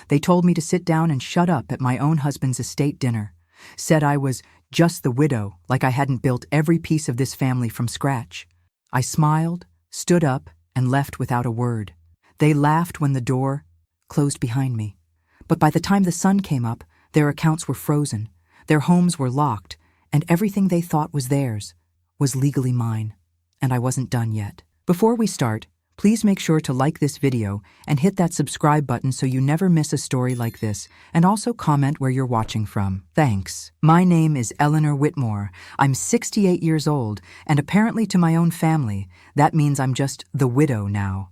They told me to sit down and shut up at my own husband's estate dinner. Said I was just the widow, like I hadn't built every piece of this family from scratch. I smiled, stood up, and left without a word. They laughed when the door closed behind me. But by the time the sun came up, their accounts were frozen, their homes were locked, and everything they thought was theirs was legally mine. And I wasn't done yet. Before we start, please make sure to like this video and hit that subscribe button so you never miss a story like this, and also comment where you're watching from. Thanks. My name is Eleanor Whitmore. I'm 68 years old, and apparently to my own family, that means I'm just the widow now.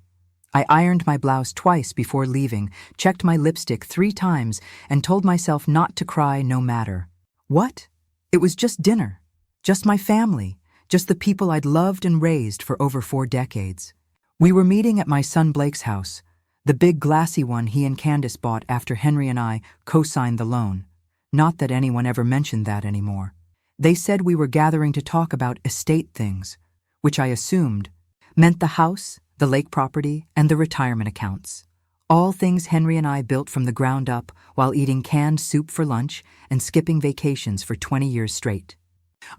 I ironed my blouse twice before leaving, checked my lipstick 3 times, and told myself not to cry no matter. What? It was just dinner. Just my family. Just the people I'd loved and raised for over 4 decades. We were meeting at my son Blake's house, the big glassy one he and Candace bought after Henry and I co-signed the loan. Not that anyone ever mentioned that anymore. They said we were gathering to talk about estate things, which I assumed meant the house, the lake property, and the retirement accounts. All things Henry and I built from the ground up while eating canned soup for lunch and skipping vacations for 20 years straight.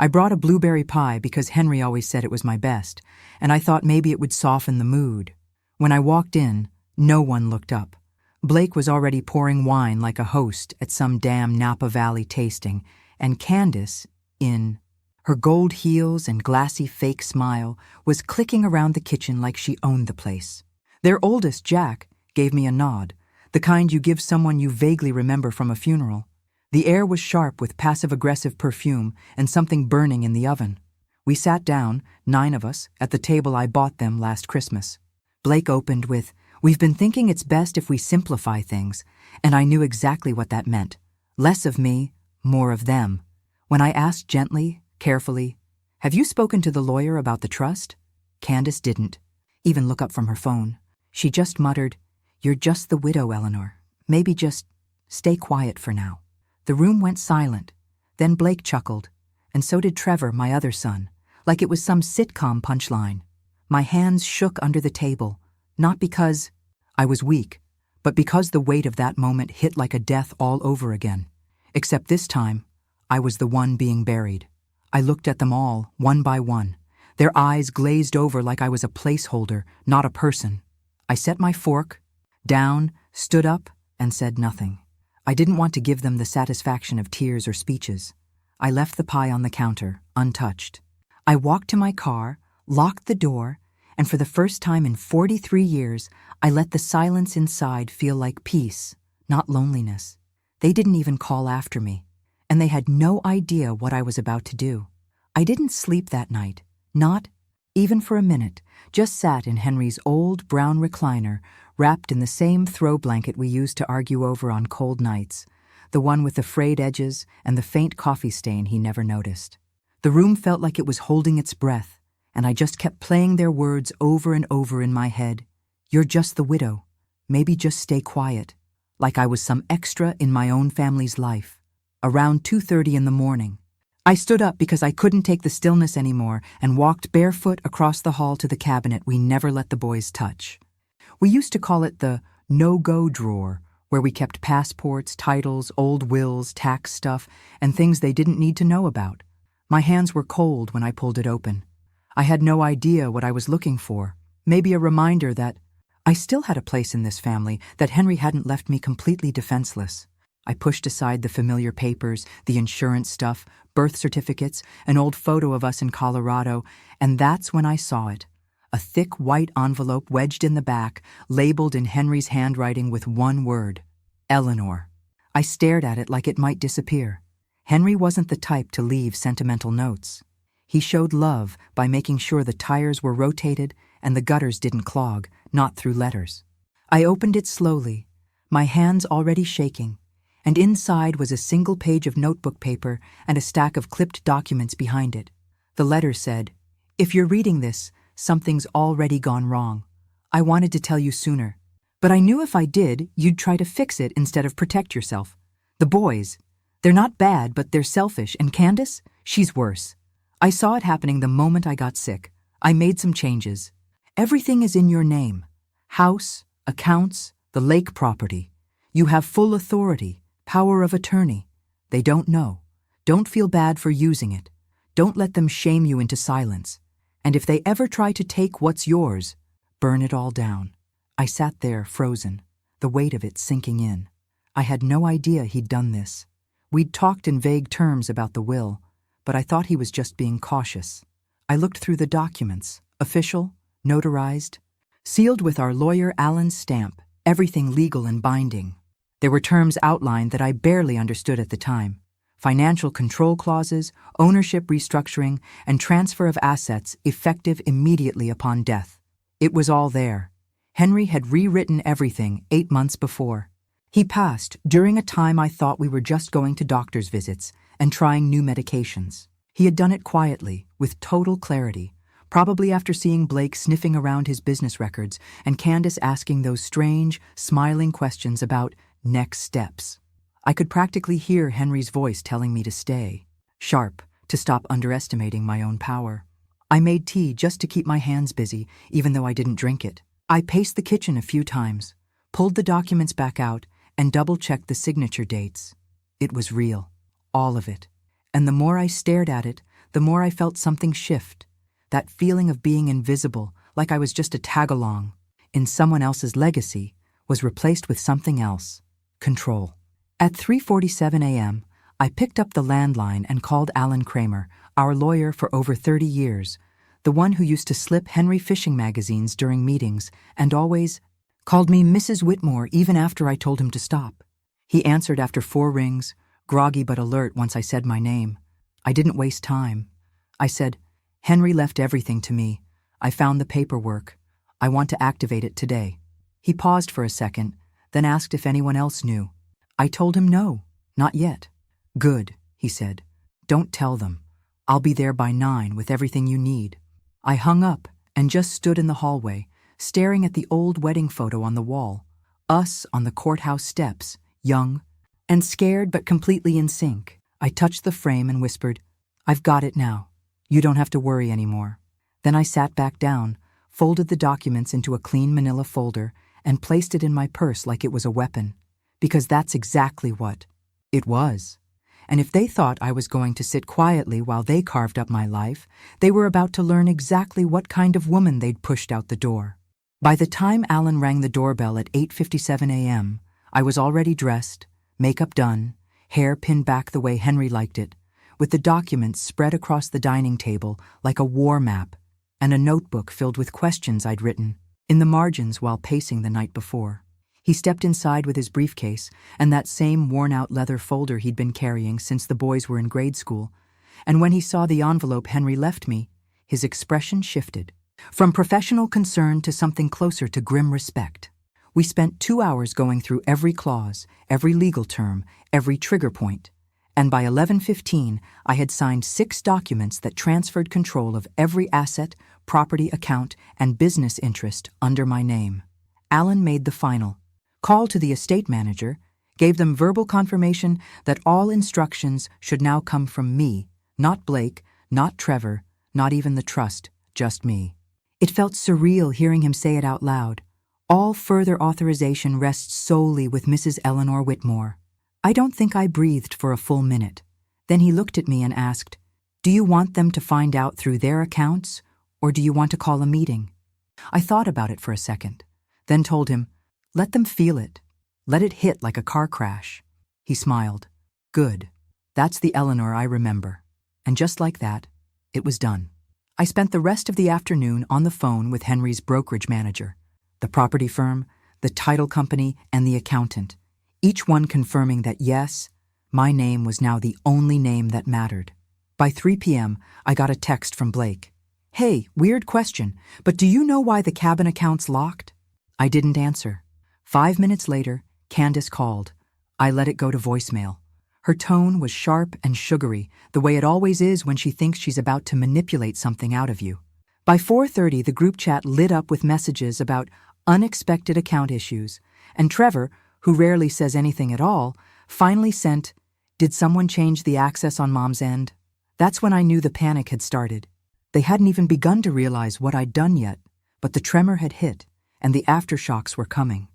I brought a blueberry pie because Henry always said it was my best, and I thought maybe it would soften the mood. When I walked in, no one looked up. Blake was already pouring wine like a host at some damn Napa Valley tasting, and Candace, in her gold heels and glassy fake smile, was clicking around the kitchen like she owned the place. Their oldest, Jack, gave me a nod, the kind you give someone you vaguely remember from a funeral. The air was sharp with passive-aggressive perfume and something burning in the oven. We sat down, 9 of us, at the table I bought them last Christmas. Blake opened with, "We've been thinking it's best if we simplify things," and I knew exactly what that meant. Less of me, more of them. When I asked gently, carefully, "Have you spoken to the lawyer about the trust?" Candace didn't even look up from her phone. She just muttered, "You're just the widow, Eleanor. Maybe just stay quiet for now." The room went silent. Then Blake chuckled, and so did Trevor, my other son, like it was some sitcom punchline. My hands shook under the table, not because I was weak, but because the weight of that moment hit like a death all over again. Except this time, I was the one being buried. I looked at them all, one by one. Their eyes glazed over like I was a placeholder, not a person. I set my fork down, stood up, and said nothing. I didn't want to give them the satisfaction of tears or speeches. I left the pie on the counter, untouched. I walked to my car, locked the door, and for the first time in 43 years, I let the silence inside feel like peace, not loneliness. They didn't even call after me, and they had no idea what I was about to do. I didn't sleep that night, not even for a minute, just sat in Henry's old brown recliner, wrapped in the same throw blanket we used to argue over on cold nights, the one with the frayed edges and the faint coffee stain he never noticed. The room felt like it was holding its breath, and I just kept playing their words over and over in my head. "You're just the widow. Maybe just stay quiet," like I was some extra in my own family's life. Around 2:30 in the morning, I stood up because I couldn't take the stillness anymore and walked barefoot across the hall to the cabinet we never let the boys touch. We used to call it the no-go drawer, where we kept passports, titles, old wills, tax stuff, and things they didn't need to know about. My hands were cold when I pulled it open. I had no idea what I was looking for, maybe a reminder that I still had a place in this family, that Henry hadn't left me completely defenseless. I pushed aside the familiar papers, the insurance stuff, birth certificates, an old photo of us in Colorado, and that's when I saw it. A thick white envelope wedged in the back, labeled in Henry's handwriting with one word, Eleanor. I stared at it like it might disappear. Henry wasn't the type to leave sentimental notes. He showed love by making sure the tires were rotated and the gutters didn't clog, not through letters. I opened it slowly, my hands already shaking, and inside was a single page of notebook paper and a stack of clipped documents behind it. The letter said, "If you're reading this, something's already gone wrong. I wanted to tell you sooner, but I knew if I did, you'd try to fix it instead of protect yourself. The boys, they're not bad, but they're selfish, and Candace, she's worse. I saw it happening the moment I got sick. I made some changes. Everything is in your name. House, accounts, the lake property. You have full authority, power of attorney. They don't know. Don't feel bad for using it. Don't let them shame you into silence. And if they ever try to take what's yours, burn it all down. I sat there, frozen, the weight of it sinking in. I had no idea he'd done this. We'd talked in vague terms about the will, but I thought he was just being cautious. I looked through the documents, official, notarized, sealed with our lawyer Alan's stamp, everything legal and binding. There were terms outlined that I barely understood at the time. Financial control clauses, ownership restructuring, and transfer of assets effective immediately upon death. It was all there. Henry had rewritten everything 8 months before. He passed during a time I thought we were just going to doctor's visits and trying new medications. He had done it quietly, with total clarity, probably after seeing Blake sniffing around his business records and Candace asking those strange, smiling questions about next steps. I could practically hear Henry's voice telling me to stay, sharp, to stop underestimating my own power. I made tea just to keep my hands busy, even though I didn't drink it. I paced the kitchen a few times, pulled the documents back out, and double-checked the signature dates. It was real, all of it. And the more I stared at it, the more I felt something shift. That feeling of being invisible, like I was just a tag-along in someone else's legacy, was replaced with something else: control. At 3:47 a.m., I picked up the landline and called Alan Kramer, our lawyer for over 30 years, the one who used to slip Henry fishing magazines during meetings and always called me Mrs. Whitmore even after I told him to stop. He answered after 4 rings, groggy but alert once I said my name. I didn't waste time. I said, "Henry left everything to me. I found the paperwork. I want to activate it today." He paused for a second, then asked if anyone else knew. I told him no, not yet. "Good," he said. "Don't tell them. I'll be there by 9 with everything you need." I hung up and just stood in the hallway, staring at the old wedding photo on the wall, us on the courthouse steps, young and scared but completely in sync. I touched the frame and whispered, "I've got it now. You don't have to worry anymore." Then I sat back down, folded the documents into a clean manila folder, and placed it in my purse like it was a weapon, because that's exactly what it was. And if they thought I was going to sit quietly while they carved up my life, they were about to learn exactly what kind of woman they'd pushed out the door. By the time Alan rang the doorbell at 8:57 a.m., I was already dressed, makeup done, hair pinned back the way Henry liked it, with the documents spread across the dining table like a war map, and a notebook filled with questions I'd written in the margins while pacing the night before. He stepped inside with his briefcase and that same worn-out leather folder he'd been carrying since the boys were in grade school, and when he saw the envelope Henry left me, his expression shifted, from professional concern to something closer to grim respect. We spent 2 hours going through every clause, every legal term, every trigger point, and by 11:15 I had signed 6 documents that transferred control of every asset, property account, and business interest under my name. Alan made the final call to the estate manager, gave them verbal confirmation that all instructions should now come from me, not Blake, not Trevor, not even the trust, just me. It felt surreal hearing him say it out loud. All further authorization rests solely with Mrs. Eleanor Whitmore. I don't think I breathed for a full minute. Then he looked at me and asked, "Do you want them to find out through their accounts, or do you want to call a meeting?" I thought about it for a second, then told him, "Let them feel it. Let it hit like a car crash." He smiled. "Good. That's the Eleanor I remember." And just like that, it was done. I spent the rest of the afternoon on the phone with Henry's brokerage manager, the property firm, the title company, and the accountant, each one confirming that yes, my name was now the only name that mattered. By 3 p.m., I got a text from Blake. "Hey, weird question, but do you know why the cabin account's locked?" I didn't answer. 5 minutes later, Candace called. I let it go to voicemail. Her tone was sharp and sugary, the way it always is when she thinks she's about to manipulate something out of you. By 4:30, the group chat lit up with messages about unexpected account issues, and Trevor, who rarely says anything at all, finally sent, "Did someone change the access on Mom's end?" That's when I knew the panic had started. They hadn't even begun to realize what I'd done yet, but the tremor had hit, and the aftershocks were coming.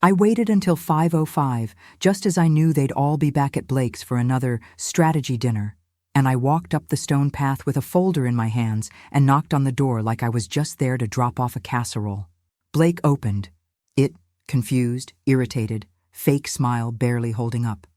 I waited until 5:05, just as I knew they'd all be back at Blake's for another strategy dinner, and I walked up the stone path with a folder in my hands and knocked on the door like I was just there to drop off a casserole. Blake opened. It, confused, irritated, fake smile barely holding up.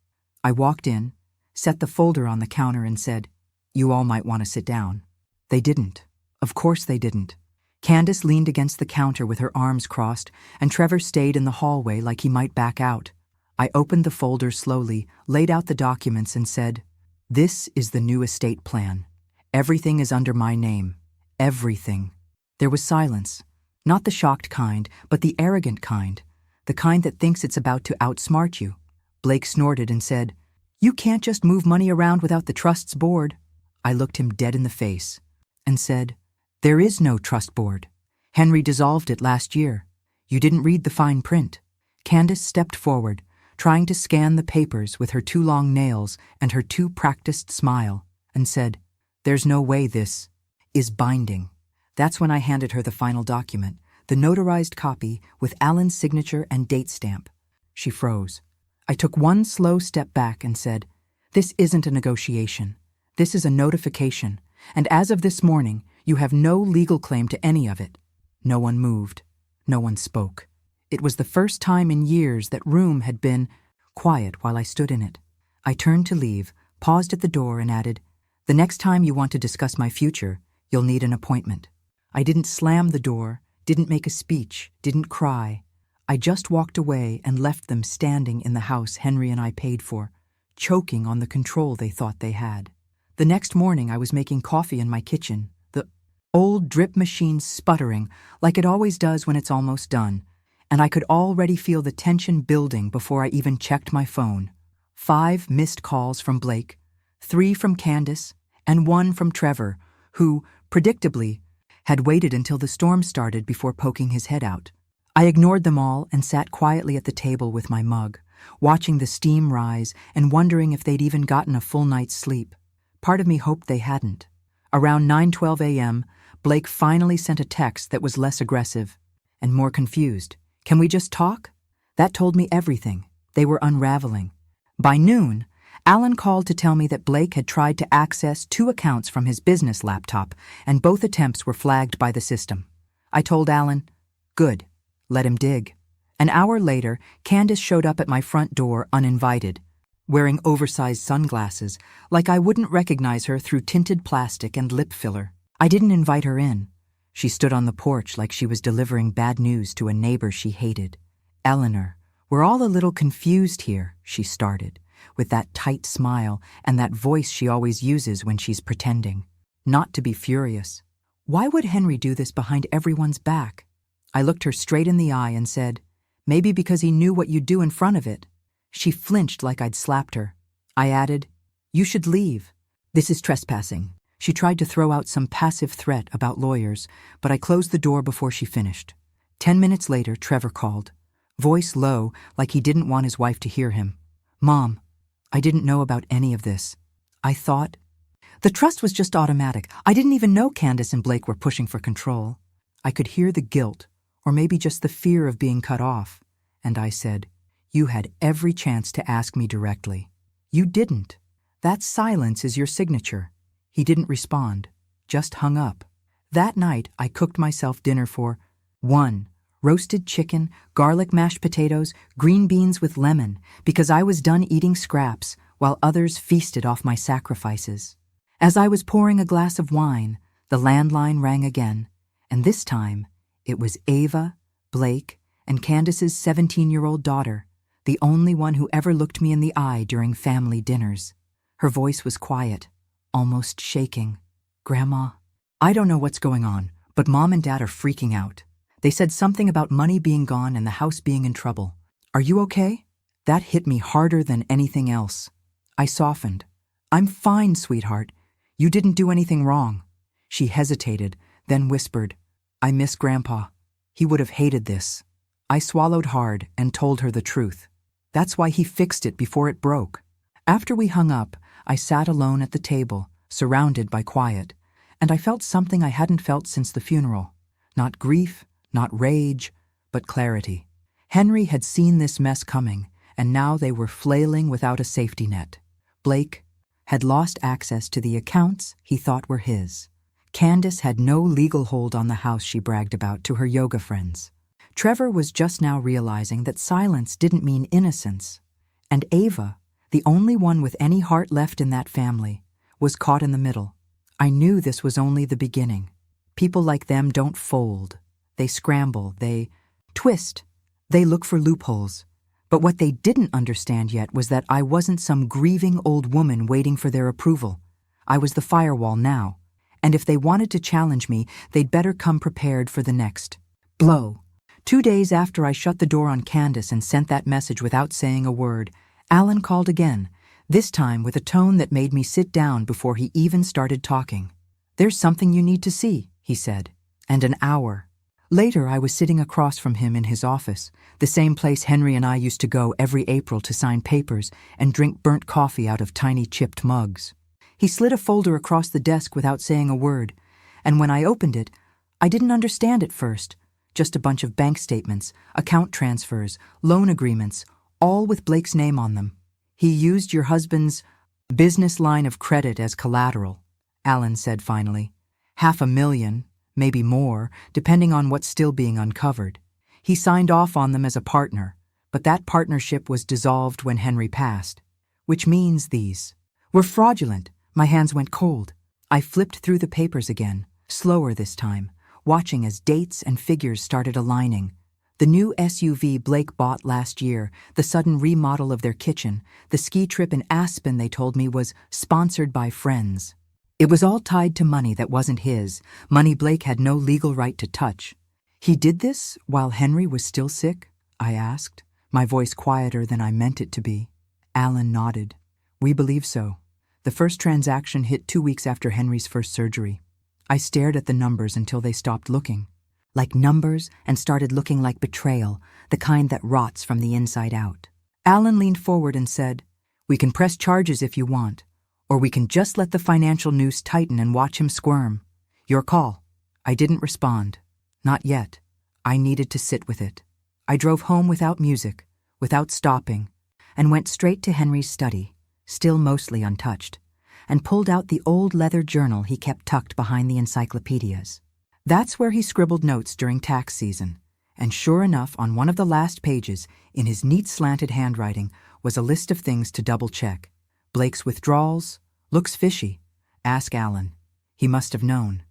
I walked in, set the folder on the counter and said, "You all might want to sit down." They didn't. Of course they didn't. Candace leaned against the counter with her arms crossed, and Trevor stayed in the hallway like he might back out. I opened the folder slowly, laid out the documents and said, "This is the new estate plan. Everything is under my name. Everything." There was silence. Not the shocked kind, but the arrogant kind. The kind that thinks it's about to outsmart you. Blake snorted and said, "You can't just move money around without the trust's board." I looked him dead in the face and said, "There is no trust board. Henry dissolved it last year. You didn't read the fine print." Candace stepped forward, trying to scan the papers with her two long nails and her too practiced smile, and said, "There's no way this is binding." That's when I handed her the final document, the notarized copy with Alan's signature and date stamp. She froze. I took one slow step back and said, "This isn't a negotiation. This is a notification, and as of this morning, you have no legal claim to any of it." No one moved. No one spoke. It was the first time in years that room had been quiet while I stood in it. I turned to leave, paused at the door and added, "The next time you want to discuss my future, you'll need an appointment." I didn't slam the door, didn't make a speech, didn't cry. I just walked away and left them standing in the house Henry and I paid for, choking on the control they thought they had. The next morning I was making coffee in my kitchen, the old drip machine sputtering like it always does when it's almost done, and I could already feel the tension building before I even checked my phone. 5 missed calls from Blake, 3 from Candace, and 1 from Trevor, who, predictably, had waited until the storm started before poking his head out. I ignored them all and sat quietly at the table with my mug, watching the steam rise and wondering if they'd even gotten a full night's sleep. Part of me hoped they hadn't. Around 9:12 a.m., Blake finally sent a text that was less aggressive and more confused. "Can we just talk?" That told me everything. They were unraveling. By noon, Alan called to tell me that Blake had tried to access 2 accounts from his business laptop, and both attempts were flagged by the system. I told Alan, "Good, let him dig." An hour later, Candace showed up at my front door uninvited, wearing oversized sunglasses, like I wouldn't recognize her through tinted plastic and lip filler. I didn't invite her in. She stood on the porch like she was delivering bad news to a neighbor she hated. "Eleanor, we're all a little confused here," she started, with that tight smile and that voice she always uses when she's pretending. Not to be furious. Why would Henry do this behind everyone's back? I looked her straight in the eye and said, "Maybe because he knew what you'd do in front of it." She flinched like I'd slapped her. I added, "You should leave. This is trespassing." She tried to throw out some passive threat about lawyers, but I closed the door before she finished. 10 minutes later, Trevor called, voice low like he didn't want his wife to hear him. "Mom, I didn't know about any of this. I thought the trust was just automatic. I didn't even know Candace and Blake were pushing for control." I could hear the guilt, or maybe just the fear of being cut off, and I said, "You had every chance to ask me directly. You didn't. That silence is your signature." He didn't respond, just hung up. That night, I cooked myself dinner for 1. Roasted chicken, garlic mashed potatoes, green beans with lemon, because I was done eating scraps while others feasted off my sacrifices. As I was pouring a glass of wine, the landline rang again, and this time it was Ava, Blake, and Candace's 17-year-old daughter, the only one who ever looked me in the eye during family dinners. Her voice was quiet, almost shaking. "Grandma, I don't know what's going on, but Mom and Dad are freaking out. They said something about money being gone and the house being in trouble. Are you okay?" That hit me harder than anything else. I softened. "I'm fine, sweetheart. You didn't do anything wrong." She hesitated, then whispered, "I miss Grandpa. He would have hated this." I swallowed hard and told her the truth. That's why he fixed it before it broke. After we hung up, I sat alone at the table, surrounded by quiet, and I felt something I hadn't felt since the funeral. Not grief, not rage, but clarity. Henry had seen this mess coming, and now they were flailing without a safety net. Blake had lost access to the accounts he thought were his. Candace had no legal hold on the house she bragged about to her yoga friends. Trevor was just now realizing that silence didn't mean innocence. And Ava, the only one with any heart left in that family, was caught in the middle. I knew this was only the beginning. People like them don't fold. They scramble, they twist, they look for loopholes. But what they didn't understand yet was that I wasn't some grieving old woman waiting for their approval. I was the firewall now, and if they wanted to challenge me, they'd better come prepared for the next blow. 2 days after I shut the door on Candace and sent that message without saying a word, Alan called again, this time with a tone that made me sit down before he even started talking. "There's something you need to see," he said. And an hour later, I was sitting across from him in his office, the same place Henry and I used to go every April to sign papers and drink burnt coffee out of tiny chipped mugs. He slid a folder across the desk without saying a word, and when I opened it, I didn't understand at first. Just a bunch of bank statements, account transfers, loan agreements, all with Blake's name on them. "He used your husband's business line of credit as collateral," Alan said finally. $500,000, maybe more, depending on what's still being uncovered. He signed off on them as a partner, but that partnership was dissolved when Henry passed. Which means these were fraudulent. My hands went cold. I flipped through the papers again, slower this time, watching as dates and figures started aligning. The new SUV Blake bought last year, the sudden remodel of their kitchen, the ski trip in Aspen they told me was sponsored by friends. It was all tied to money that wasn't his, money Blake had no legal right to touch. "He did this while Henry was still sick?" I asked, my voice quieter than I meant it to be. Alan nodded. "We believe so. The first transaction hit 2 weeks after Henry's first surgery." I stared at the numbers until they stopped looking like numbers and started looking like betrayal, the kind that rots from the inside out. Alan leaned forward and said, "We can press charges if you want, or we can just let the financial noose tighten and watch him squirm. Your call." I didn't respond. Not yet. I needed to sit with it. I drove home without music, without stopping, and went straight to Henry's study, still mostly untouched, and pulled out the old leather journal he kept tucked behind the encyclopedias. That's where he scribbled notes during tax season, and sure enough, on one of the last pages, in his neat slanted handwriting, was a list of things to double-check. Blake's withdrawals, looks fishy, ask Alan. He must have known.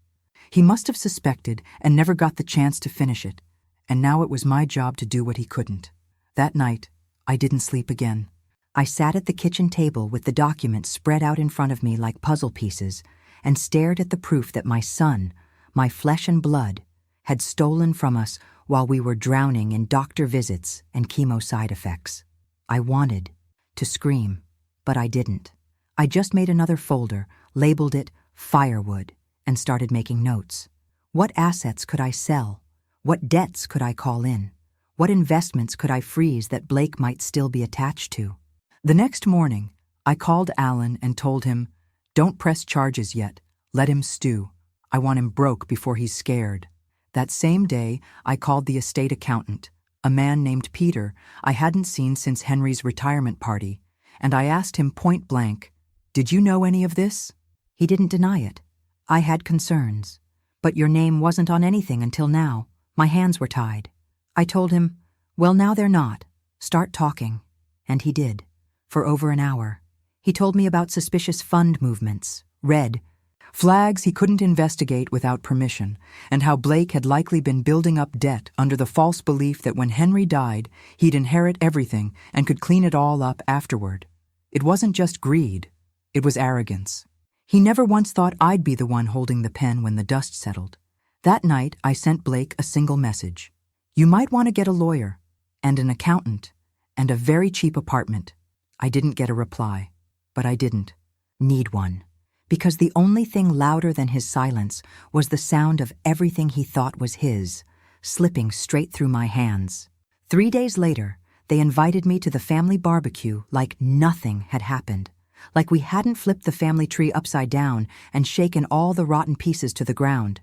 He must have suspected and never got the chance to finish it, and now it was my job to do what he couldn't. That night, I didn't sleep again. I sat at the kitchen table with the documents spread out in front of me like puzzle pieces and stared at the proof that my son, my flesh and blood, had stolen from us while we were drowning in doctor visits and chemo side effects. I wanted to scream, but I didn't. I just made another folder, labeled it Firewood, and started making notes. What assets could I sell? What debts could I call in? What investments could I freeze that Blake might still be attached to? The next morning, I called Alan and told him, "Don't press charges yet. Let him stew. I want him broke before he's scared." That same day, I called the estate accountant, a man named Peter I hadn't seen since Henry's retirement party, and I asked him point blank, "Did you know any of this?" He didn't deny it. I had concerns. "But your name wasn't on anything until now. My hands were tied." I told him, "Well, now they're not. Start talking." And he did, for over an hour. He told me about suspicious fund movements, red flags he couldn't investigate without permission, and how Blake had likely been building up debt under the false belief that when Henry died, he'd inherit everything and could clean it all up afterward. It wasn't just greed, it was arrogance. He never once thought I'd be the one holding the pen when the dust settled. That night, I sent Blake a single message. "You might want to get a lawyer, and an accountant, and a very cheap apartment." I didn't get a reply, but I didn't need one. Because the only thing louder than his silence was the sound of everything he thought was his, slipping straight through my hands. 3 days later, they invited me to the family barbecue like nothing had happened, like we hadn't flipped the family tree upside down and shaken all the rotten pieces to the ground.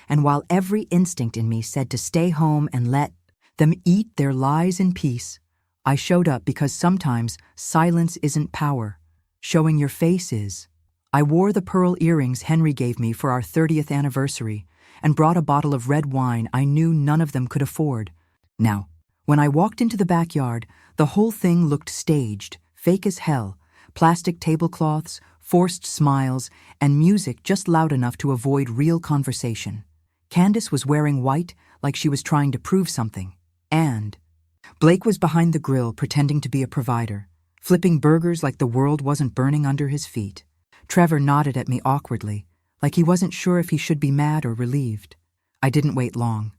And while every instinct in me said to stay home and let them eat their lies in peace. I showed up because sometimes silence isn't power. Showing your face is. I wore the pearl earrings Henry gave me for our 30th anniversary and brought a bottle of red wine I knew none of them could afford. Now, when I walked into the backyard, the whole thing looked staged, fake as hell. Plastic tablecloths, forced smiles, and music just loud enough to avoid real conversation. Candace was wearing white like she was trying to prove something. And Blake was behind the grill pretending to be a provider, flipping burgers like the world wasn't burning under his feet. Trevor nodded at me awkwardly, like he wasn't sure if he should be mad or relieved. I didn't wait long.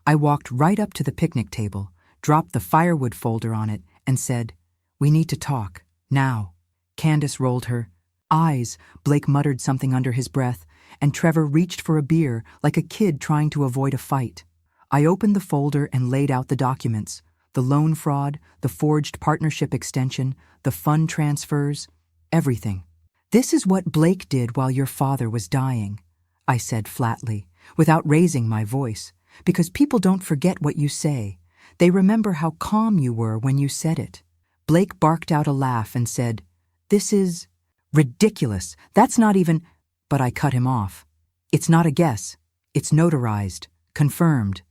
I walked right up to the picnic table, dropped the firewood folder on it, and said, "We need to talk, now." Candace rolled her eyes. Blake muttered something under his breath, and Trevor reached for a beer like a kid trying to avoid a fight. I opened the folder and laid out the documents, the loan fraud, the forged partnership extension, the fund transfers, everything. "This is what Blake did while your father was dying," I said flatly, without raising my voice, because people don't forget what you say. They remember how calm you were when you said it. Blake barked out a laugh and said, "This is ridiculous. That's not even—" But I cut him off. "It's not a guess. It's notarized, confirmed.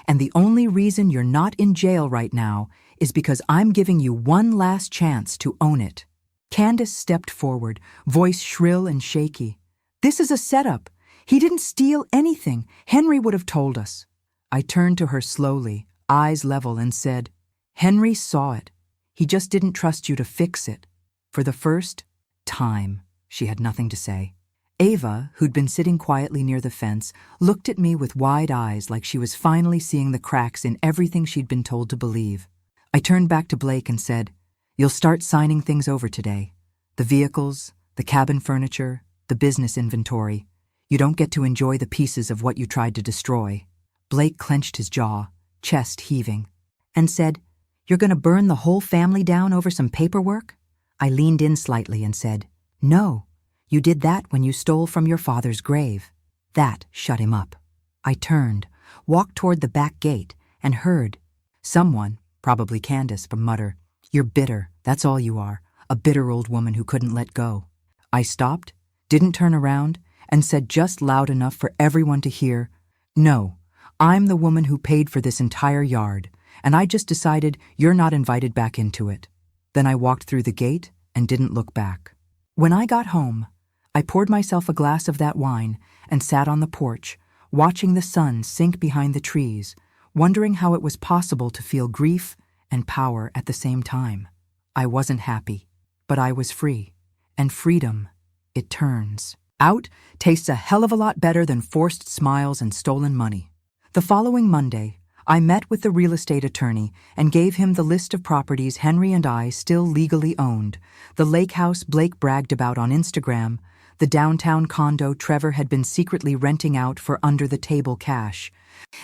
And the only reason you're not in jail right now is because I'm giving you one last chance to own it." Candace stepped forward, voice shrill and shaky. "This is a setup. He didn't steal anything. Henry would have told us." I turned to her slowly, eyes level, and said, "Henry saw it. He just didn't trust you to fix it." For the first time, she had nothing to say. Ava, who'd been sitting quietly near the fence, looked at me with wide eyes like she was finally seeing the cracks in everything she'd been told to believe. I turned back to Blake and said, "You'll start signing things over today. The vehicles, the cabin furniture, the business inventory. You don't get to enjoy the pieces of what you tried to destroy." Blake clenched his jaw, chest heaving, and said, "You're going to burn the whole family down over some paperwork?" I leaned in slightly and said, "No, you did that when you stole from your father's grave." That shut him up. I turned, walked toward the back gate, and heard someone, probably Candace, mutter, "You're bitter, that's all you are, a bitter old woman who couldn't let go." I stopped, didn't turn around, and said just loud enough for everyone to hear, "No, I'm the woman who paid for this entire yard, and I just decided you're not invited back into it." Then I walked through the gate and didn't look back. When I got home, I poured myself a glass of that wine and sat on the porch, watching the sun sink behind the trees, wondering how it was possible to feel grief and power at the same time. I wasn't happy, but I was free. And freedom, it turns out, tastes a hell of a lot better than forced smiles and stolen money. The following Monday, I met with the real estate attorney and gave him the list of properties Henry and I still legally owned, the lake house Blake bragged about on Instagram, the downtown condo Trevor had been secretly renting out for under-the-table cash,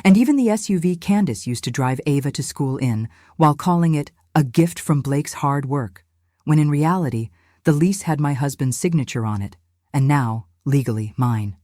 and even the SUV Candace used to drive Ava to school in, while calling it a gift from Blake's hard work, when in reality, the lease had my husband's signature on it, and now, legally, mine.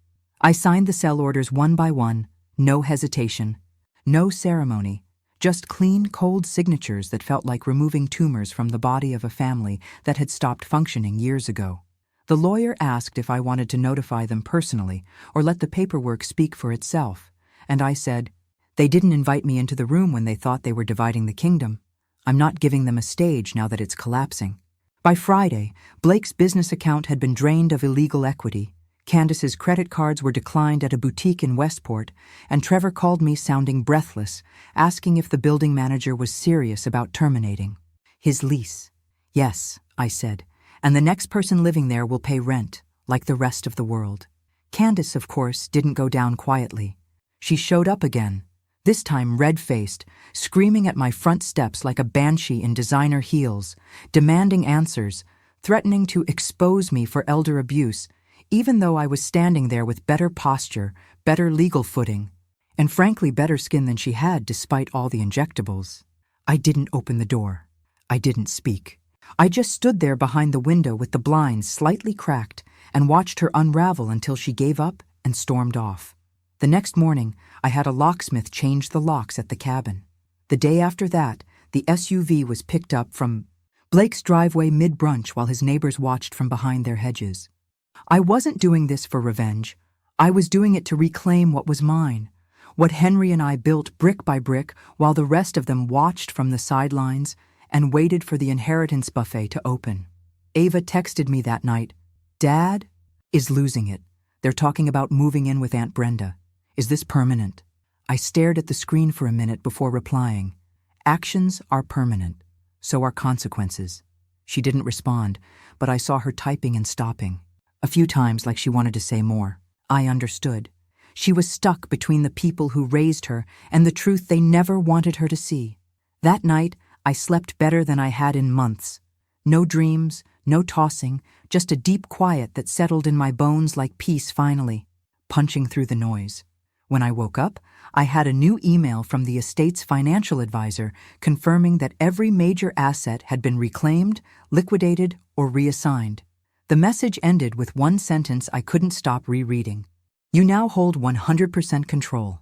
I signed the sell orders one by one, no hesitation. No ceremony, just clean, cold signatures that felt like removing tumors from the body of a family that had stopped functioning years ago. The lawyer asked if I wanted to notify them personally or let the paperwork speak for itself, and I said, "They didn't invite me into the room when they thought they were dividing the kingdom. I'm not giving them a stage now that it's collapsing." By Friday, Blake's business account had been drained of illegal equity. Candace's credit cards were declined at a boutique in Westport, and Trevor called me sounding breathless, asking if the building manager was serious about terminating his lease. "Yes," I said, "and the next person living there will pay rent, like the rest of the world." Candace, of course, didn't go down quietly. She showed up again, this time red-faced, screaming at my front steps like a banshee in designer heels, demanding answers, threatening to expose me for elder abuse, even though I was standing there with better posture, better legal footing, and frankly better skin than she had despite all the injectables. I didn't open the door. I didn't speak. I just stood there behind the window with the blinds slightly cracked and watched her unravel until she gave up and stormed off. The next morning, I had a locksmith change the locks at the cabin. The day after that, the SUV was picked up from Blake's driveway mid-brunch while his neighbors watched from behind their hedges. I wasn't doing this for revenge. I was doing it to reclaim what was mine, what Henry and I built brick by brick while the rest of them watched from the sidelines and waited for the inheritance buffet to open. Ava texted me that night, "Dad is losing it. They're talking about moving in with Aunt Brenda. Is this permanent?" I stared at the screen for a minute before replying, "Actions are permanent. So are consequences." She didn't respond, but I saw her typing and stopping. A few times like she wanted to say more. I understood. She was stuck between the people who raised her and the truth they never wanted her to see. That night, I slept better than I had in months. No dreams, no tossing, just a deep quiet that settled in my bones like peace finally, punching through the noise. When I woke up, I had a new email from the estate's financial advisor confirming that every major asset had been reclaimed, liquidated, or reassigned. The message ended with one sentence I couldn't stop rereading. "You now hold 100% control."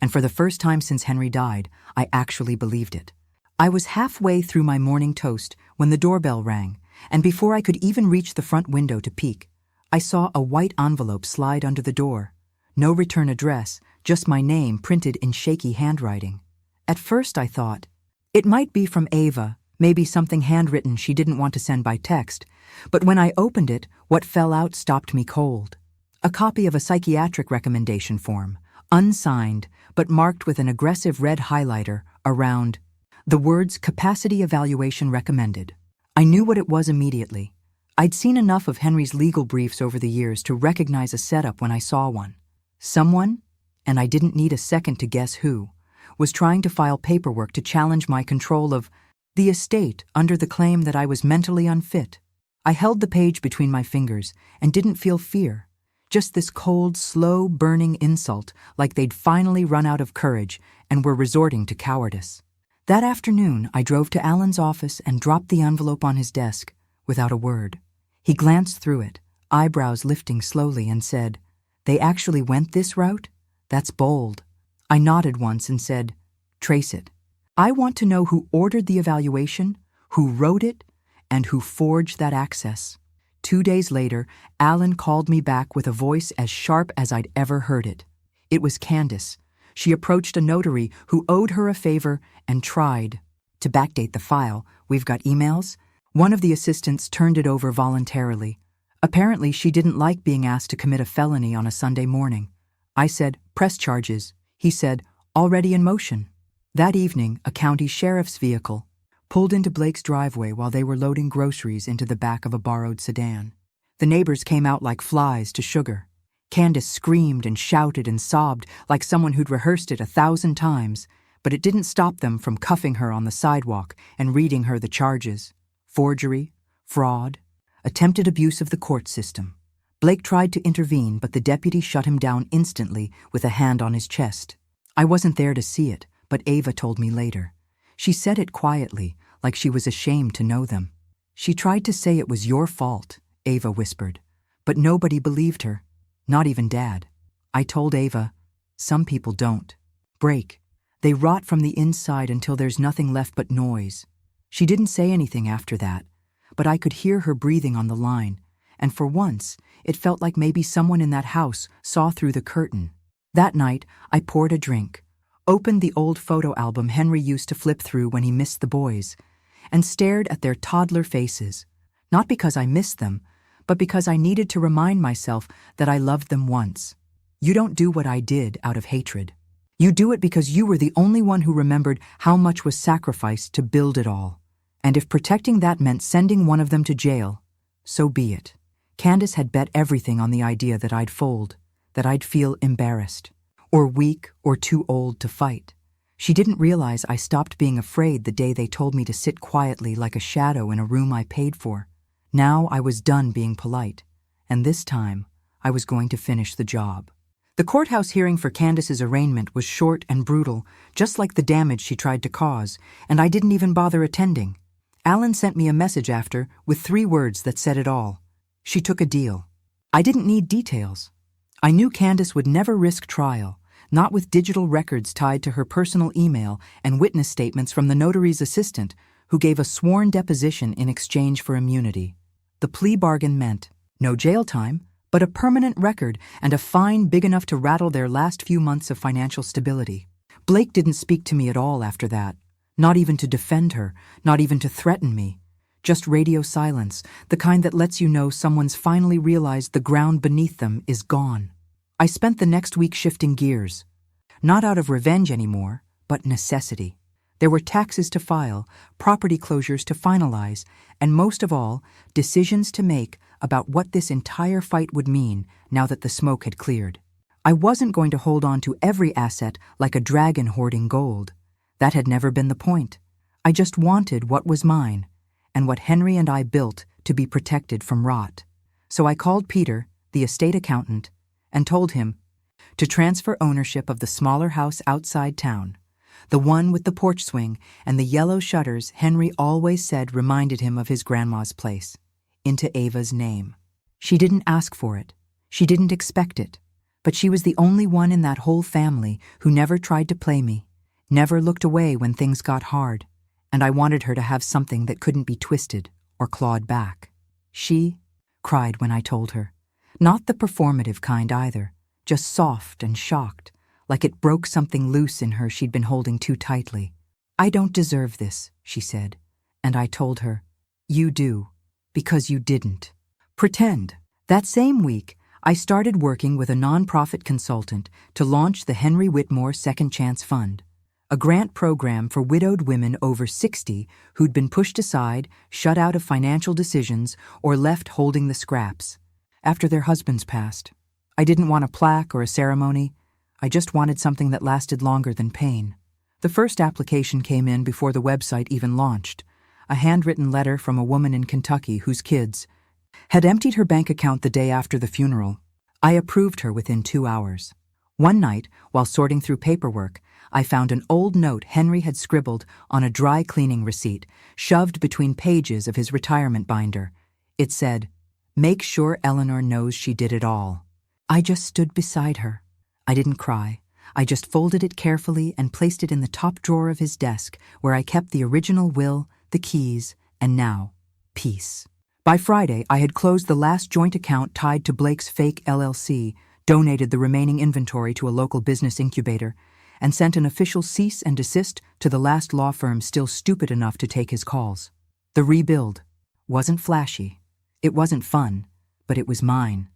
And for the first time since Henry died, I actually believed it. I was halfway through my morning toast when the doorbell rang, and before I could even reach the front window to peek, I saw a white envelope slide under the door. No return address, just my name printed in shaky handwriting. At first I thought, it might be from Ava, maybe something handwritten she didn't want to send by text, but when I opened it, what fell out stopped me cold. A copy of a psychiatric recommendation form, unsigned, but marked with an aggressive red highlighter around the words "Capacity Evaluation Recommended." I knew what it was immediately. I'd seen enough of Henry's legal briefs over the years to recognize a setup when I saw one. Someone, and I didn't need a second to guess who, was trying to file paperwork to challenge my control of the estate under the claim that I was mentally unfit. I held the page between my fingers and didn't feel fear, just this cold, slow, burning insult like they'd finally run out of courage and were resorting to cowardice. That afternoon, I drove to Alan's office and dropped the envelope on his desk without a word. He glanced through it, eyebrows lifting slowly, and said, "They actually went this route? That's bold." I nodded once and said, "Trace it. I want to know who ordered the evaluation, who wrote it, and who forged that access." 2 days later, Alan called me back with a voice as sharp as I'd ever heard it. It was Candace. She approached a notary who owed her a favor and tried to backdate the file. "We've got emails." One of the assistants turned it over voluntarily. Apparently, she didn't like being asked to commit a felony on a Sunday morning. I said, "Press charges." He said, "Already in motion." That evening, a county sheriff's vehicle pulled into Blake's driveway while they were loading groceries into the back of a borrowed sedan. The neighbors came out like flies to sugar. Candace screamed and shouted and sobbed like someone who'd rehearsed it 1,000 times, but it didn't stop them from cuffing her on the sidewalk and reading her the charges: forgery, fraud, attempted abuse of the court system. Blake tried to intervene, but the deputy shut him down instantly with a hand on his chest. I wasn't there to see it, but Ava told me later. She said it quietly, like she was ashamed to know them. "She tried to say it was your fault," Ava whispered, but nobody believed her, not even Dad. I told Ava, "Some people don't break. They rot from the inside until there's nothing left but noise." She didn't say anything after that, but I could hear her breathing on the line, and for once, it felt like maybe someone in that house saw through the curtain. That night, I poured a drink, opened the old photo album Henry used to flip through when he missed the boys, and stared at their toddler faces, not because I missed them, but because I needed to remind myself that I loved them once. You don't do what I did out of hatred. You do it because you were the only one who remembered how much was sacrificed to build it all. And if protecting that meant sending one of them to jail, so be it. Candace had bet everything on the idea that I'd fold, that I'd feel embarrassed, or weak or too old to fight. She didn't realize I stopped being afraid the day they told me to sit quietly like a shadow in a room I paid for. Now I was done being polite, and this time I was going to finish the job. The courthouse hearing for Candace's arraignment was short and brutal, just like the damage she tried to cause, and I didn't even bother attending. Alan sent me a message after with 3 words that said it all. She took a deal. I didn't need details. I knew Candace would never risk trial, not with digital records tied to her personal email and witness statements from the notary's assistant, who gave a sworn deposition in exchange for immunity. The plea bargain meant no jail time, but a permanent record and a fine big enough to rattle their last few months of financial stability. Blake didn't speak to me at all after that, not even to defend her, not even to threaten me. Just radio silence, the kind that lets you know someone's finally realized the ground beneath them is gone. I spent the next week shifting gears. Not out of revenge anymore, but necessity. There were taxes to file, property closures to finalize, and most of all, decisions to make about what this entire fight would mean now that the smoke had cleared. I wasn't going to hold on to every asset like a dragon hoarding gold. That had never been the point. I just wanted what was mine, and what Henry and I built to be protected from rot. So I called Peter, the estate accountant, and told him to transfer ownership of the smaller house outside town, the one with the porch swing and the yellow shutters Henry always said reminded him of his grandma's place, into Ava's name. She didn't ask for it. She didn't expect it. But she was the only one in that whole family who never tried to play me, never looked away when things got hard, and I wanted her to have something that couldn't be twisted or clawed back. She cried when I told her. Not the performative kind either, just soft and shocked, like it broke something loose in her she'd been holding too tightly. "I don't deserve this," she said, and I told her, "You do, because you didn't." Pretend. That same week, I started working with a nonprofit consultant to launch the Henry Whitmore Second Chance Fund, a grant program for widowed women over 60 who'd been pushed aside, shut out of financial decisions, or left holding the scraps after their husbands passed. I didn't want a plaque or a ceremony. I just wanted something that lasted longer than pain. The first application came in before the website even launched, a handwritten letter from a woman in Kentucky whose kids had emptied her bank account the day after the funeral. I approved her within 2 hours. One night, while sorting through paperwork, I found an old note Henry had scribbled on a dry cleaning receipt, shoved between pages of his retirement binder. It said, "Make sure Eleanor knows she did it all." I just stood beside her. I didn't cry. I just folded it carefully and placed it in the top drawer of his desk, where I kept the original will, the keys, and now, peace. By Friday, I had closed the last joint account tied to Blake's fake LLC, donated the remaining inventory to a local business incubator, and sent an official cease and desist to the last law firm still stupid enough to take his calls. The rebuild wasn't flashy. It wasn't fun, but it was mine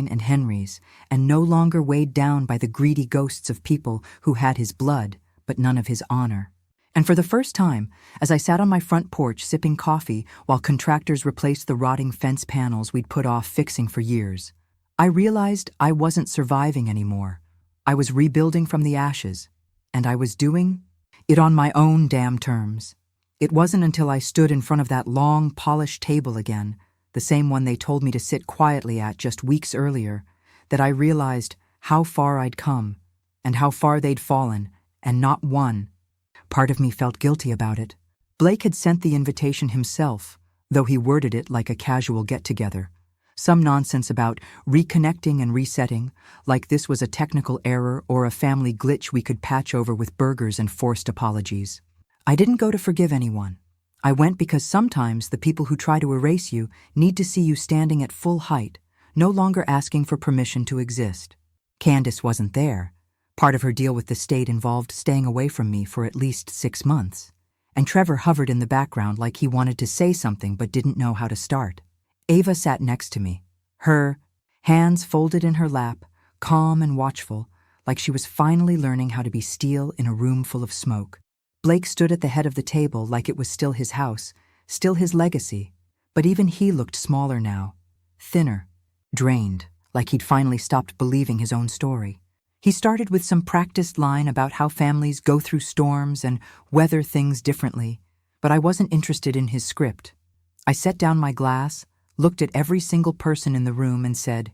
and Henry's, and no longer weighed down by the greedy ghosts of people who had his blood, but none of his honor. And for the first time, as I sat on my front porch sipping coffee while contractors replaced the rotting fence panels we'd put off fixing for years, I realized I wasn't surviving anymore. I was rebuilding from the ashes, and I was doing it on my own damn terms. It wasn't until I stood in front of that long, polished table again, the same one they told me to sit quietly at just weeks earlier, that I realized how far I'd come, and how far they'd fallen, and not one. Part of me felt guilty about it. Blake had sent the invitation himself, though he worded it like a casual get-together. Some nonsense about reconnecting and resetting, like this was a technical error or a family glitch we could patch over with burgers and forced apologies. I didn't go to forgive anyone. I went because sometimes the people who try to erase you need to see you standing at full height, no longer asking for permission to exist. Candace wasn't there. Part of her deal with the state involved staying away from me for at least 6 months. And Trevor hovered in the background like he wanted to say something but didn't know how to start. Ava sat next to me, her hands folded in her lap, calm and watchful, like she was finally learning how to be steel in a room full of smoke. Blake stood at the head of the table like it was still his house, still his legacy, but even he looked smaller now, thinner, drained, like he'd finally stopped believing his own story. He started with some practiced line about how families go through storms and weather things differently, but I wasn't interested in his script. I set down my glass, looked at every single person in the room and said,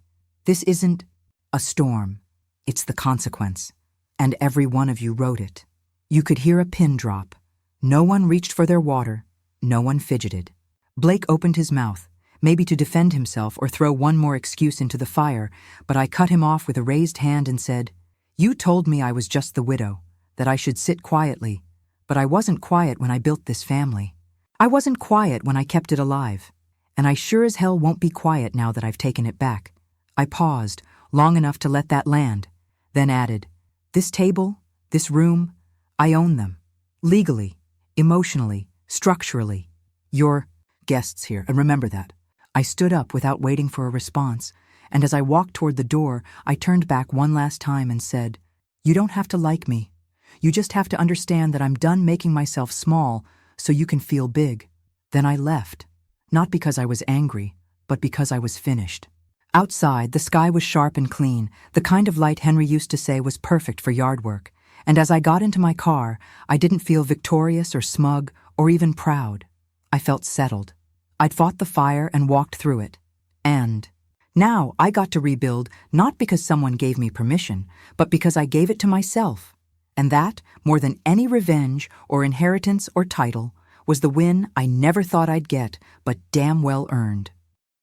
"This isn't a storm. It's the consequence. And every one of you wrote it." You could hear a pin drop. No one reached for their water. No one fidgeted. Blake opened his mouth, maybe to defend himself or throw one more excuse into the fire, but I cut him off with a raised hand and said, You told me I was just the widow, that I should sit quietly, but I wasn't quiet when I built this family. I wasn't quiet when I kept it alive, and I sure as hell won't be quiet now that I've taken it back. I paused, long enough to let that land, then added, this table, this room, I own them. Legally, emotionally, structurally. You're guests here, and remember that. I stood up without waiting for a response, and as I walked toward the door, I turned back one last time and said, you don't have to like me. You just have to understand that I'm done making myself small so you can feel big. Then I left, not because I was angry, but because I was finished. Outside, the sky was sharp and clean, the kind of light Henry used to say was perfect for yard work, and as I got into my car, I didn't feel victorious or smug or even proud. I felt settled. I'd fought the fire and walked through it. And now I got to rebuild not because someone gave me permission, but because I gave it to myself. And that, more than any revenge or inheritance or title, was the win I never thought I'd get, but damn well earned.